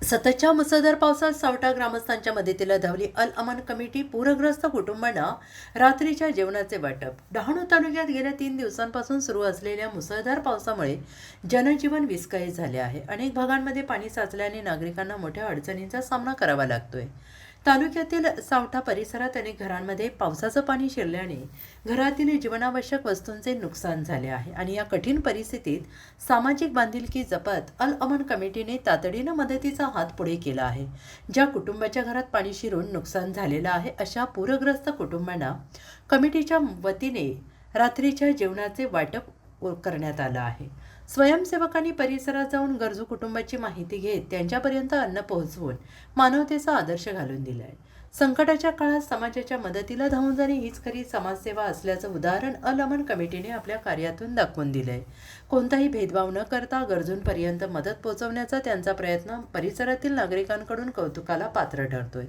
सततच्या मुसळधार पावसात सावटा ग्रामस्थांच्या मदतीला धावली अल अमान कमिटी। पूरग्रस्त कुटुंबांना रात्रीच्या जेवणाचे वाटप। डहाणू तालुक्यात गेल्या 3 दिवसांपासून सुरू असलेल्या मुसळधार पावसामुळे जनजीवन विस्कळीत झाले आहे। अनेक भागांमध्ये पाणी साचल्याने नागरिकांना मोठ्या अडचणींचा सामना करावा लागतोय। तालुक्यातील सावटा परिसरात अनेक घरांमध्ये पावसाचं पाणी शिरल्याने घरातील जीवनावश्यक वस्तूंचे नुकसान झाले आहे आणि या कठीण परिस्थितीत सामाजिक बांधिलकी जपत अल अमन कमिटीने तातडीनं मदतीचा हात पुढे केला आहे। ज्या कुटुंबाच्या घरात पाणी शिरून नुकसान झालेलं आहे अशा पूरग्रस्त कुटुंबांना कमिटीच्या वतीने रात्रीच्या जेवणाचे वाटप करण्यात आलं आहे। स्वयंसेवकांनी परिसरात जाऊन गरजू कुटुंबाची माहिती घेत त्यांच्यापर्यंत अन्न पोहोचवून मानवतेचा आदर्श घालून दिला आहे। संकटाच्या काळात समाजाच्या मदतीला धावून जाणे हीच खरी समाजसेवा असल्याचं उदाहरण अल अमन कमिटीने आपल्या कार्यातून दाखवून दिलंय। कोणताही भेदभाव न करता गरजूंपर्यंत मदत पोहोचवण्याचा त्यांचा प्रयत्न परिसरातील नागरिकांकडून कौतुकाला पात्र ठरतोय।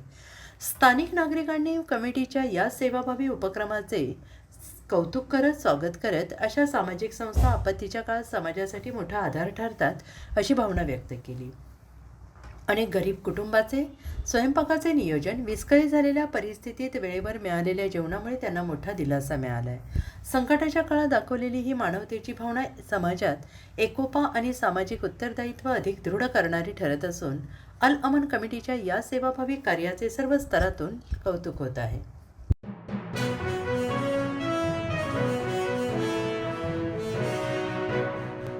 स्थानिक नागरिकांनी कमिटीच्या या सेवाभावी उपक्रमाचे कौतुक करत स्वागत करत अशा सामाजिक संस्था आपत्तीच्या काळात समाजासाठी मोठा आधार ठरतात अशी भावना व्यक्त केली। अनेक गरीब कुटुंबाचे स्वयंपाकाचे नियोजन विस्कळीत झालेल्या परिस्थितीत वेळेवर मिळालेल्या जेवणामुळे त्यांना मोठा दिलासा मिळाला आहे। संकटाच्या काळात दाखवलेली ही मानवतेची भावना समाजात एकोपा आणि सामाजिक उत्तरदायित्व अधिक दृढ करणारी ठरत असून अल अमन कमिटीच्या या सेवाभावी कार्याचे सर्व स्तरातून कौतुक होत आहे।